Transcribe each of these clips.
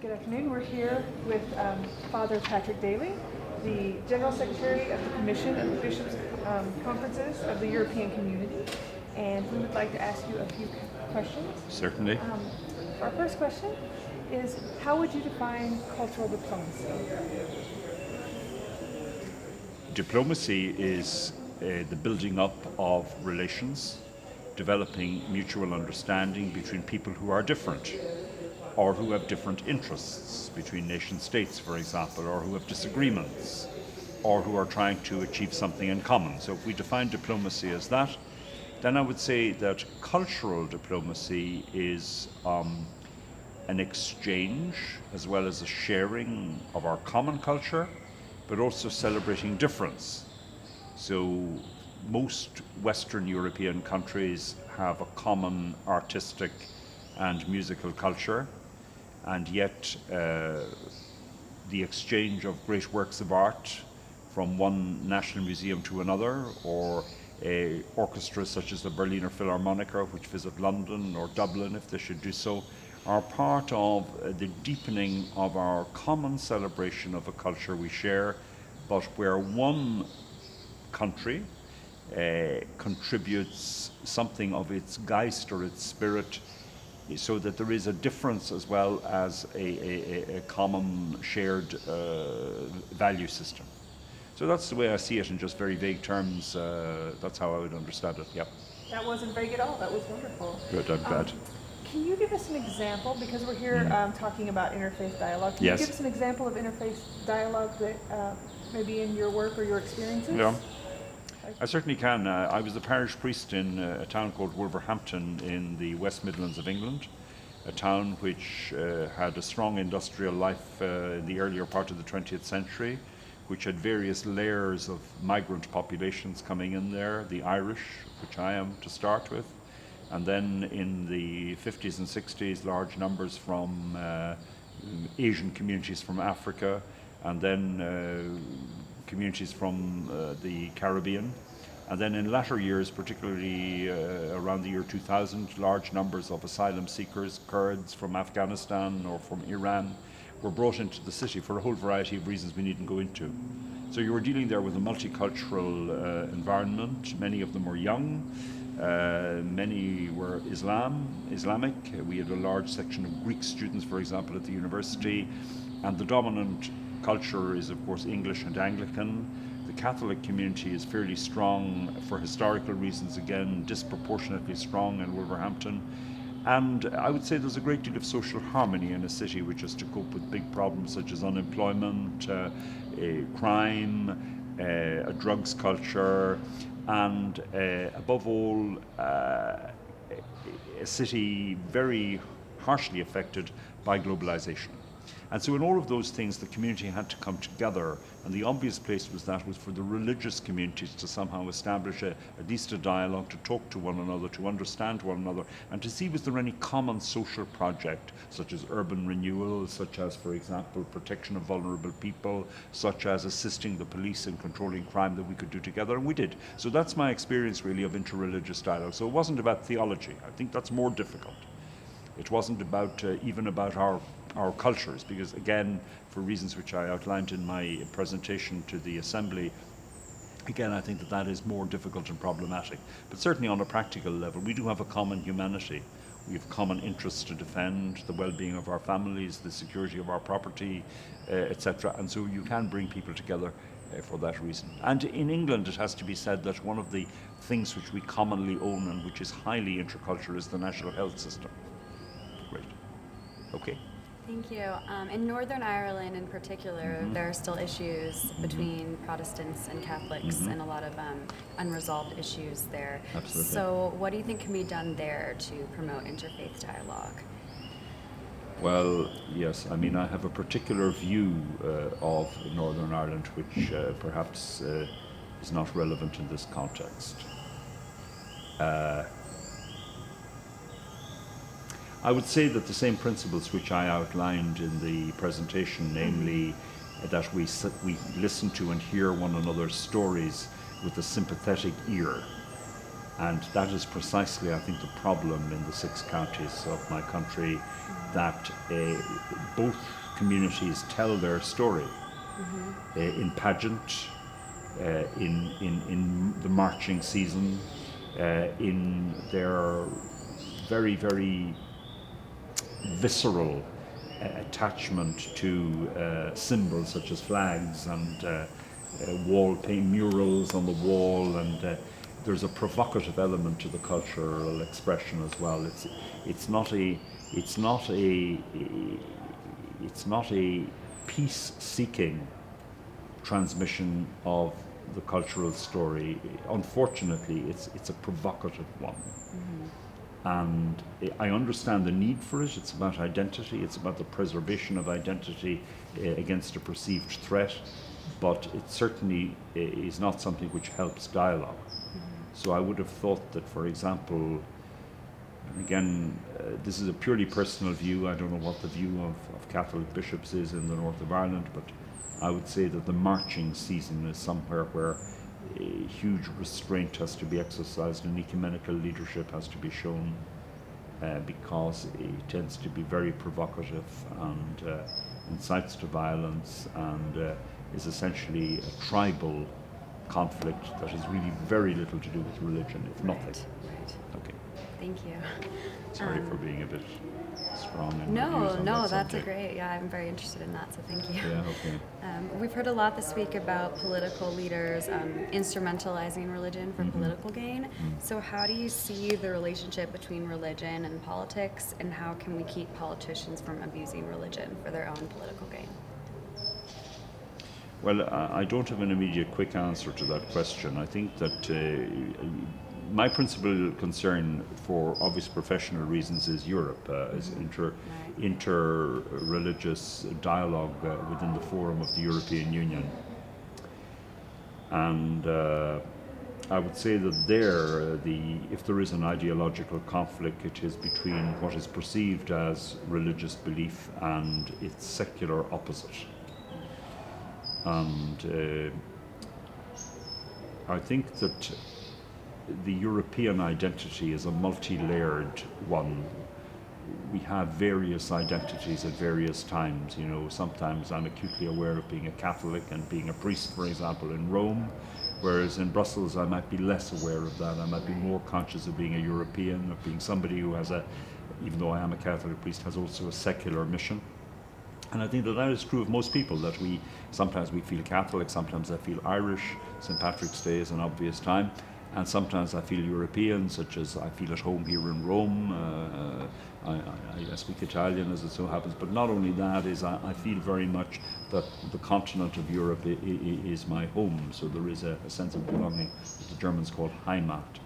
Good afternoon. We're here with Father Patrick Daly, the General Secretary of the Commission of the Bishops' Conferences of the European Community, and we would like to ask you a few questions. Certainly. Our first question is, how would you define cultural diplomacy? Diplomacy is the building up of relations, developing mutual understanding between people who are different, or who have different interests, between nation states, for example, or who have disagreements, or who are trying to achieve something in common. So if we define diplomacy as that, then I would say that cultural diplomacy is an exchange as well as a sharing of our common culture, but also celebrating difference. So most Western European countries have a common artistic and musical culture, and yet the exchange of great works of art from one national museum to another, or orchestras such as the Berliner Philharmoniker, which visit London or Dublin if they should do so, are part of the deepening of our common celebration of a culture we share, but where one country contributes something of its Geist or its spirit, so that there is a difference as well as a common shared value system. So that's the way I see it in just very vague terms. That's how I would understand it, yep. That wasn't vague at all. That was wonderful. Good, I'm glad. Can you give us an example, because we're here talking about interfaith dialogue, can Yes. you give us an example of interfaith dialogue that maybe in your work or your experiences? Yeah. I certainly can. I was the parish priest in a town called Wolverhampton in the West Midlands of England, a town which had a strong industrial life in the earlier part of the 20th century, which had various layers of migrant populations coming in there, the Irish, which I am to start with, and then in the 50s and 60s, large numbers from Asian communities from Africa, and then communities from the Caribbean. And then in latter years, particularly around the year 2000, large numbers of asylum seekers, Kurds from Afghanistan or from Iran, were brought into the city for a whole variety of reasons we needn't go into. So you were dealing there with a multicultural environment. Many of them were young. Many were Islamic. We had a large section of Greek students, for example, at the university. And the dominant culture is, of course, English and Anglican. The Catholic community is fairly strong for historical reasons, again, disproportionately strong in Wolverhampton. And I would say there's a great deal of social harmony in a city which has to cope with big problems such as unemployment, crime, a drugs culture, and above all, a city very harshly affected by globalization. And so in all of those things, the community had to come together, and the obvious place was for the religious communities to somehow establish at least a dialogue, to talk to one another, to understand one another, and to see was there any common social project, such as urban renewal, such as, for example, protection of vulnerable people, such as assisting the police in controlling crime, that we could do together, and we did. So that's my experience really of interreligious dialogue. So it wasn't about theology. I think that's more difficult. It wasn't about even about our cultures, because again, for reasons which I outlined in my presentation to the Assembly, again, I think that is more difficult and problematic. But certainly on a practical level, we do have a common humanity. We have common interests to defend, the well-being of our families, the security of our property, etc. And so you can bring people together for that reason. And in England, it has to be said that one of the things which we commonly own and which is highly intercultural is the national health system. Great. Okay. Thank you. In Northern Ireland in particular, there are still issues between Protestants and Catholics and a lot of unresolved issues there. Absolutely. So what do you think can be done there to promote interfaith dialogue? Well, yes, I mean, I have a particular view of Northern Ireland which perhaps is not relevant in this context. I would say that the same principles which I outlined in the presentation, namely that we listen to and hear one another's stories with a sympathetic ear, And that is precisely, I think, the problem in the 6 counties of my country, that both communities tell their story in pageant, in the marching season, in their very, very visceral attachment to symbols such as flags and wall paint murals on the wall, and there's a provocative element to the cultural expression as well. It's not a peace-seeking transmission of the cultural story. Unfortunately, it's a provocative one. And I understand the need for it. It's about identity. It's about the preservation of identity against a perceived threat. But it certainly is not something which helps dialogue. So I would have thought that, for example, and again, this is a purely personal view. I don't know what the view of Catholic bishops is in the north of Ireland, but I would say that the marching season is somewhere where a huge restraint has to be exercised and ecumenical leadership has to be shown, because it tends to be very provocative and incites to violence and is essentially a tribal conflict that has really very little to do with religion, if nothing. Right. Okay. Thank you. Sorry for being a bit strong in No, my views on no, that that's subject. great. Yeah, I'm very interested in that, so thank you. Yeah, okay. We've heard a lot this week about political leaders instrumentalizing religion for political gain. So how do you see the relationship between religion and politics, and how can we keep politicians from abusing religion for their own political gain? Well, I don't have an immediate quick answer to that question. I think that my principal concern, for obvious professional reasons, is Europe, is inter-religious dialogue within the forum of the European Union. And I would say that if there is an ideological conflict, it is between what is perceived as religious belief and its secular opposite. And I think that the European identity is a multi-layered one. We have various identities at various times. You know, sometimes I'm acutely aware of being a Catholic and being a priest, for example, in Rome, whereas in Brussels I might be less aware of that. I might be more conscious of being a European, of being somebody who has even though I am a Catholic priest, has also a secular mission. And I think that is true of most people, that sometimes we feel Catholic, sometimes I feel Irish. St. Patrick's Day is an obvious time. And sometimes I feel European, such as I feel at home here in Rome. I speak Italian, as it so happens. But not only that, I feel very much that the continent of Europe is my home. So there is a sense of belonging, what the Germans call Heimat.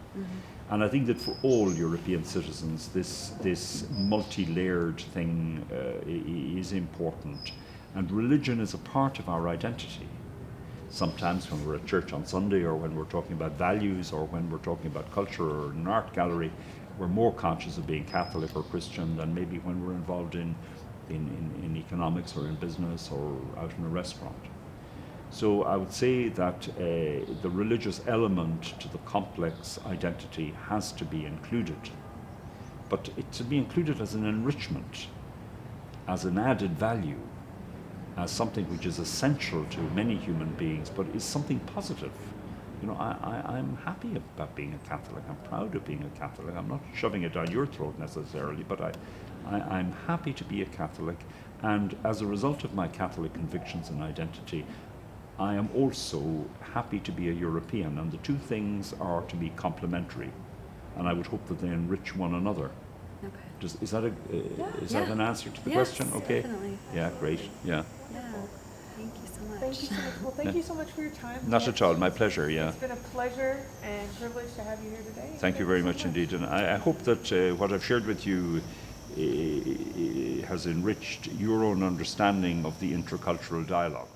And I think that for all European citizens, this multi-layered thing is important. And religion is a part of our identity. Sometimes when we're at church on Sunday, or when we're talking about values, or when we're talking about culture or an art gallery, we're more conscious of being Catholic or Christian than maybe when we're involved in economics or in business or out in a restaurant. So I would say that the religious element to the complex identity has to be included, but it to be included as an enrichment, as an added value, as something which is essential to many human beings, but is something positive. You know, I'm happy about being a Catholic. I'm proud of being a Catholic. I'm not shoving it down your throat necessarily, but I'm happy to be a Catholic, and as a result of my Catholic convictions and identity, I am also happy to be a European, and the two things are to be complementary, and I would hope that they enrich one another. Okay. Is that an answer to the question? Okay. Definitely. Yeah, great. Yeah. Yeah. Thank you so much. Thank you so much. Well, thank you so much for your time. Not at all. My pleasure. Yeah. It's been a pleasure and privilege to have you here today. Thank you very much indeed, and I hope that what I've shared with you has enriched your own understanding of the intercultural dialogue.